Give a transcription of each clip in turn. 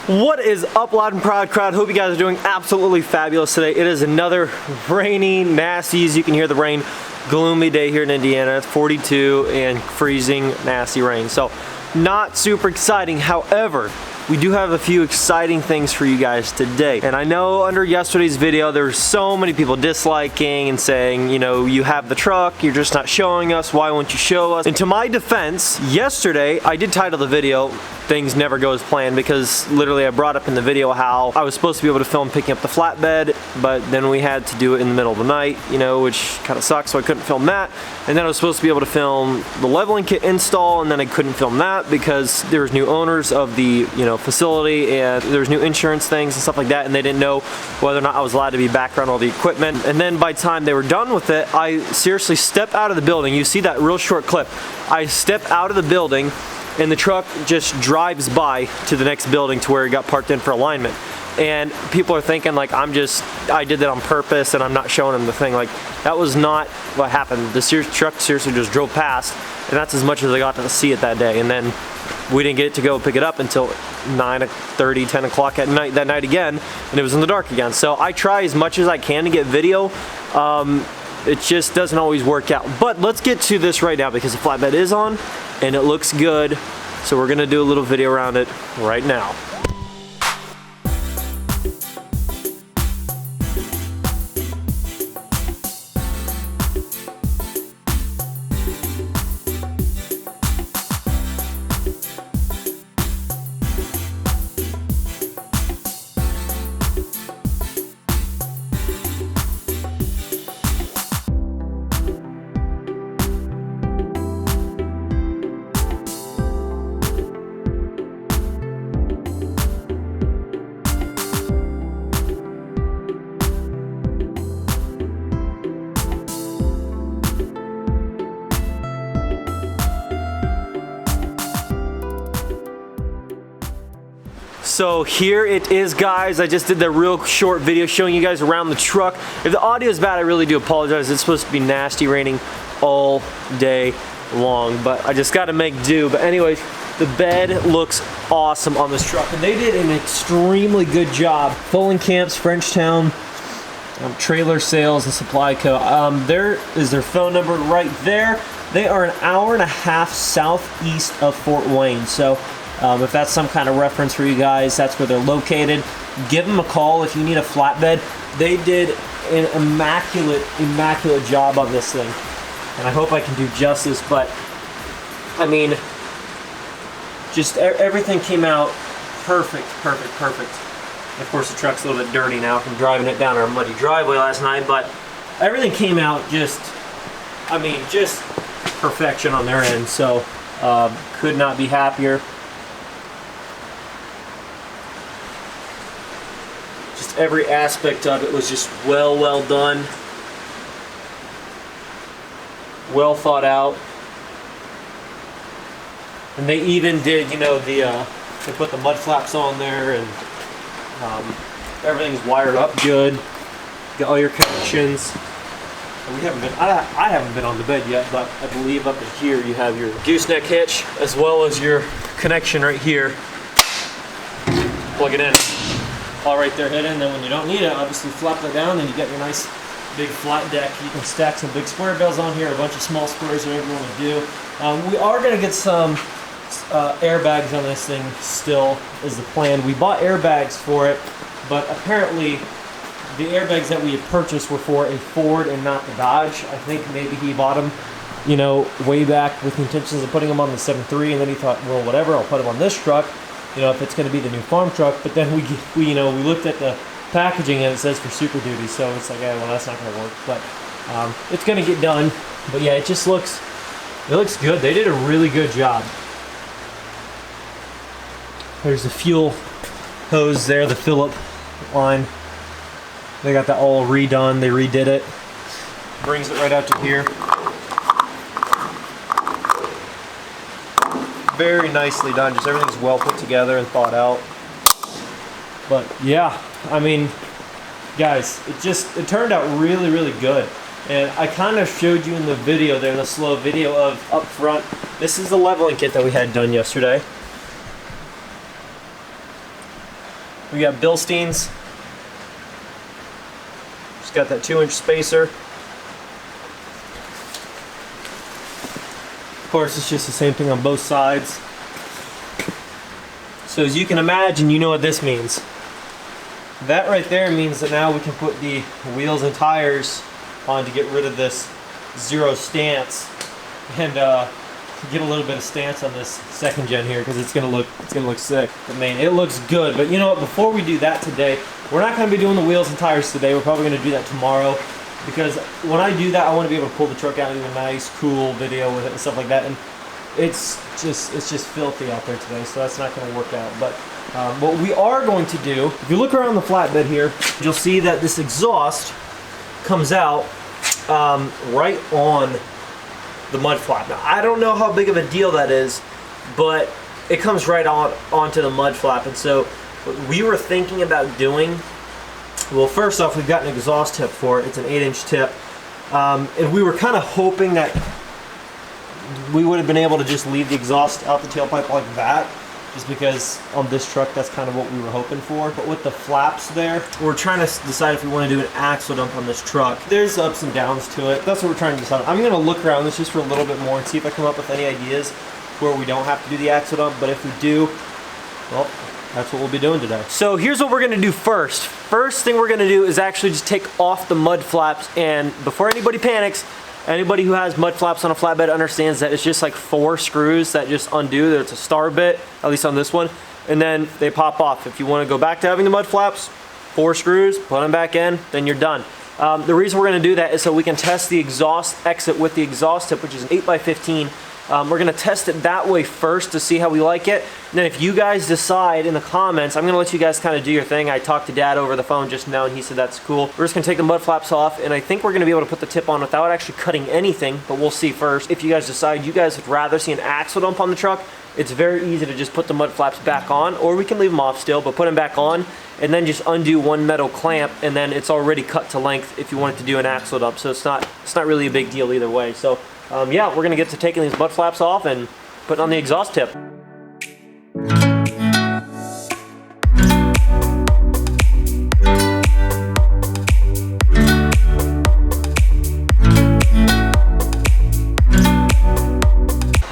What is up, loud and proud crowd? Hope you guys are doing absolutely fabulous today. It is another rainy, nasty, as you can hear the rain, gloomy day here in Indiana. It's 42 and freezing, nasty rain. So not super exciting. However, we do have a few exciting things for you guys today. And I know under yesterday's video, there were so many people disliking and saying, you know, you have the truck, you're just not showing us, why won't you show us? And to my defense, yesterday, I did title the video, Things Never Go As Planned, because literally I brought up in the video how I was supposed to be able to film picking up the flatbed, but then we had to do it in the middle of the night, you know, which kind of sucks, so I couldn't film that. And then I was supposed to be able to film the leveling kit install, and then I couldn't film that because there was new owners of the, you know, facility, and there's new insurance things and stuff like that, and they didn't know whether or not I was allowed to be back around all the equipment. And then by the time they were done with it, I seriously stepped out of the building. You see that real short clip. I step out of the building and the truck just drives by to the next building to where it got parked in for alignment. And people are thinking like I did that on purpose and I'm not showing them the thing. Like, that was not what happened. The truck seriously just drove past, and that's as much as I got to see it that day. And then we didn't get to go pick it up until 9:30, 10 o'clock at night that night again, and it was in the dark again. So I try as much as I can to get video. It just doesn't always work out. But let's get to this right now because the flatbed is on and it looks good. So we're gonna do a little video around it right now. So here it is, guys. I just did the real short video showing you guys around the truck. If the audio is bad, I really do apologize. It's supposed to be nasty raining all day long, but I just got to make do. But anyways, the bed looks awesome on this truck, and they did an extremely good job. Fulling Camps, Frenchtown, Trailer Sales and Supply Co. There is their phone number right there. They are an hour and a half southeast of Fort Wayne. So if that's some kind of reference for you guys, that's where they're located. Give them a call if you need a flatbed. They did an immaculate job on this thing, and I hope I can do justice. But I mean, just everything came out perfect. And of course, the truck's a little bit dirty now from driving it down our muddy driveway last night, but everything came out just perfection on their end. So could not be happier. Just every aspect of it was just well done, well thought out. And they even did, you know, they put the mud flaps on there, and everything's wired up good. Got all your connections. And I haven't been on the bed yet, but I believe up in here you have your gooseneck hitch as well as your connection right here. Plug it in. All right there hidden. Then when you don't need it, obviously flap that down, and you get your nice big flat deck. You can stack some big square bills on here, a bunch of small squares, whatever you want to do. We are going to get some airbags on this thing still, is the plan. We bought airbags for it, but apparently the airbags that we had purchased were for a Ford and not the Dodge. I think maybe he bought them, you know, way back with the intentions of putting them on the 7.3, and then he thought, well, whatever, I'll put them on this truck, you know, if it's going to be the new farm truck. But then we looked at the packaging and it says for Super-Duty, so it's like, well, that's not going to work. But it's going to get done. But yeah, it looks good. They did a really good job. There's the fuel hose there, the Phillip line. They got that all redone. They redid it. Brings it right out to here. Very nicely done. Just everything's well put together and thought out. But yeah, I mean, guys, it turned out really good. And I kind of showed you in the video there, the slow video of up front. This is the leveling kit that we had done yesterday. We got Bilsteins. Just got that 2-inch spacer. Of course, it's just the same thing on both sides. So as you can imagine, you know what this means. That right there means that now we can put the wheels and tires on to get rid of this zero stance and get a little bit of stance on this second gen here, because it's gonna look sick. I mean, it looks good, but you know what? Before we do that today, we're not gonna be doing the wheels and tires today. We're probably gonna do that tomorrow, because when I do that, I want to be able to pull the truck out and do a nice, cool video with it and stuff like that. And it's just filthy out there today, so that's not going to work out. But what we are going to do, if you look around the flatbed here, you'll see that this exhaust comes out right on the mud flap. Now, I don't know how big of a deal that is, but it comes right onto the mud flap. And so what we were thinking about doing, well, first off, we've got an exhaust tip for it. It's an 8-inch tip. And we were kind of hoping that we would have been able to just leave the exhaust out the tailpipe like that, just because on this truck, that's kind of what we were hoping for. But with the flaps there, we're trying to decide if we want to do an axle dump on this truck. There's ups and downs to it. That's what we're trying to decide. I'm going to look around this just for a little bit more and see if I come up with any ideas where we don't have to do the axle dump. But if we do, well, that's what we'll be doing today. So here's what we're gonna do first. First thing we're gonna do is actually just take off the mud flaps, and before anybody panics, anybody who has mud flaps on a flatbed understands that it's just like 4 screws that just undo. There's a star bit, at least on this one, and then they pop off. If you wanna go back to having the mud flaps, 4 screws, put them back in, then you're done. The reason we're gonna do that is so we can test the exhaust exit with the exhaust tip, which is an 8x15. We're gonna test it that way first to see how we like it. And then if you guys decide in the comments, I'm gonna let you guys kind of do your thing. I talked to Dad over the phone just now and he said that's cool. We're just gonna take the mud flaps off, and I think we're gonna be able to put the tip on without actually cutting anything, but we'll see first. If you guys decide you guys would rather see an axle dump on the truck, it's very easy to just put the mud flaps back on, or we can leave them off still, but put them back on and then just undo one metal clamp, and then it's already cut to length if you wanted to do an axle dump. So it's not really a big deal either way. So yeah, we're gonna get to taking these mud flaps off and putting on the exhaust tip.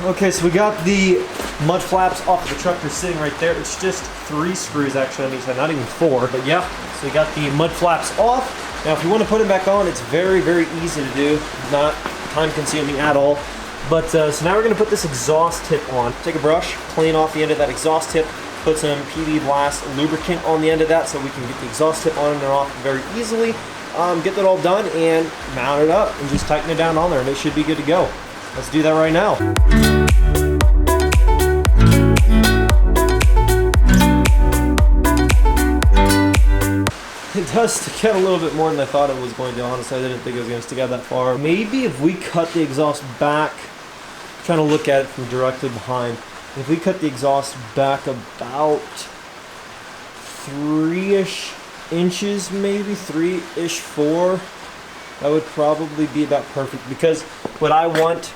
Okay, so we got the mud flaps off of the truck. They're sitting right there. It's just 3 screws actually on each side, not even 4, but yeah. So we got the mud flaps off. Now if you want to put them back on, it's very, very easy to do. Not time consuming at all. But so now we're going to put this exhaust tip on. Take a brush, clean off the end of that exhaust tip, put some PB Blast lubricant on the end of that so we can get the exhaust tip on and off very easily. Get that all done and mount it up and just tighten it down on there, and it should be good to go. Let's do that right now. It does stick out a little bit more than I thought it was going to. Honestly, I didn't think it was going to stick out that far. Maybe if we cut the exhaust back, I'm trying to look at it from directly behind. If we cut the exhaust back about 3-ish inches, maybe 3-ish, 4, that would probably be about perfect. Because what I want,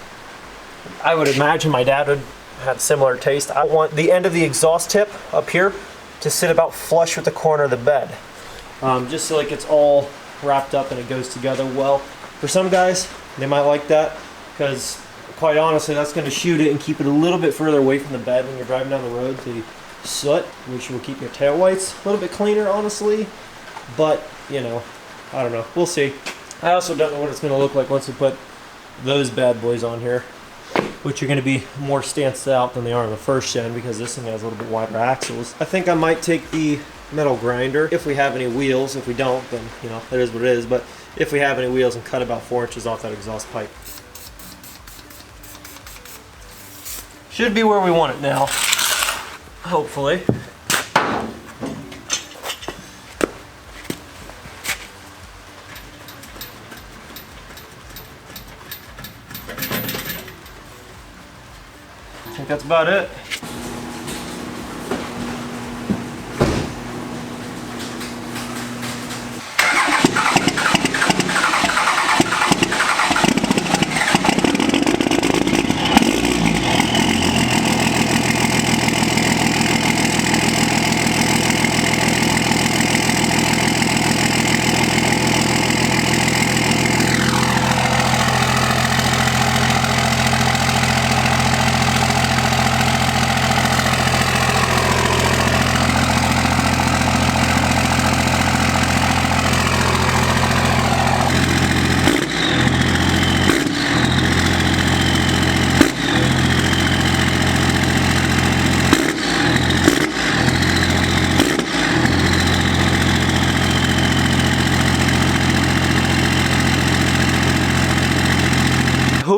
I would imagine my dad would have similar taste. I want the end of the exhaust tip up here to sit about flush with the corner of the bed. Just so like it's all wrapped up and it goes together well. For some guys, they might like that because quite honestly, that's going to shoot it and keep it a little bit further away from the bed when you're driving down the road. The soot, which will keep your tail lights a little bit cleaner, honestly. But, you know, I don't know. We'll see. I also don't know what it's going to look like once we put those bad boys on here, which are going to be more stanced out than they are in the first gen because this thing has a little bit wider axles. I think I might take the metal grinder if we have any wheels. If we don't, then you know it is what it is, but if we have any wheels, and cut about 4 inches off that exhaust pipe. Should be where we want it now, hopefully. I think that's about it.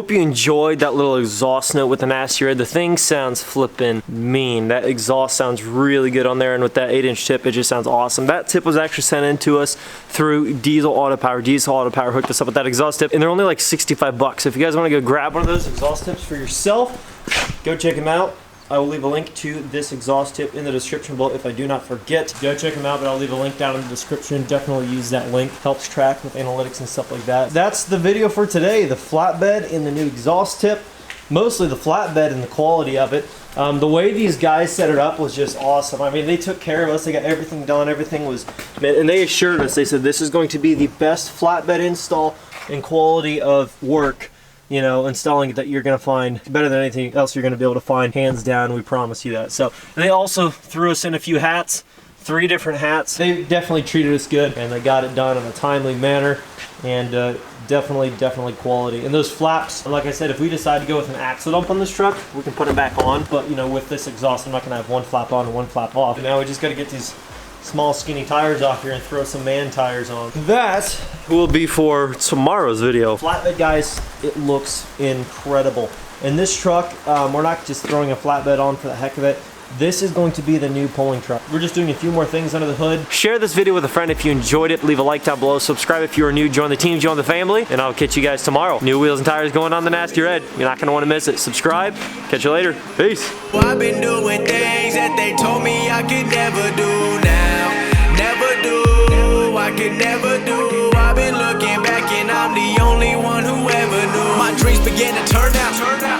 hope you enjoyed that little exhaust note with the nasty red. The thing sounds flippin' mean. That exhaust sounds really good on there, and with that 8-inch tip, it just sounds awesome. That tip was actually sent in to us through Diesel Auto Power. Diesel Auto Power hooked us up with that exhaust tip, and they're only like 65 bucks. If you guys want to go grab one of those exhaust tips for yourself, go check them out. I will leave a link to this exhaust tip in the description below if I do not forget. Go check them out, but I'll leave a link down in the description. Definitely use that link. Helps track with analytics and stuff like that. That's the video for today. The flatbed and the new exhaust tip. Mostly the flatbed and the quality of it. The way these guys set it up was just awesome. I mean, they took care of us. They got everything done. Everything was, and they assured us. They said this is going to be the best flatbed install and quality of work, you know, installing it that you're going to find better than anything else you're going to be able to find, hands down. We promise you that. So they also threw us in a few hats, 3 different hats. They definitely treated us good, and they got it done in a timely manner, and definitely quality. And those flaps, like I said, if we decide to go with an axle dump on this truck, we can put them back on. But you know, with this exhaust, I'm not going to have one flap on and one flap off. And now we just got to get these small skinny tires off here and throw some man tires on. That will be for tomorrow's video. Flatbed, guys, it looks incredible. And this truck, we're not just throwing a flatbed on for the heck of it. This is going to be the new pulling truck. We're just doing a few more things under the hood. Share this video with a friend if you enjoyed it. Leave a like down below. Subscribe if you are new. Join the team, join the family, and I'll catch you guys tomorrow. New wheels and tires going on the Nasty Red. You're not gonna want to miss it. Subscribe. Catch you later. Peace. Well, I've been doing things that they told me I could never do now. Never do, I could never do. I've been looking back and I'm the only one who ever knew. My dreams began to turn out.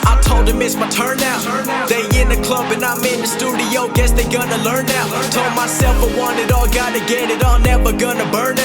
I told them it's my turn out. They in the club and I'm in the studio. Guess they gonna learn now. Told myself I want it all, gotta get it all, never gonna burn out.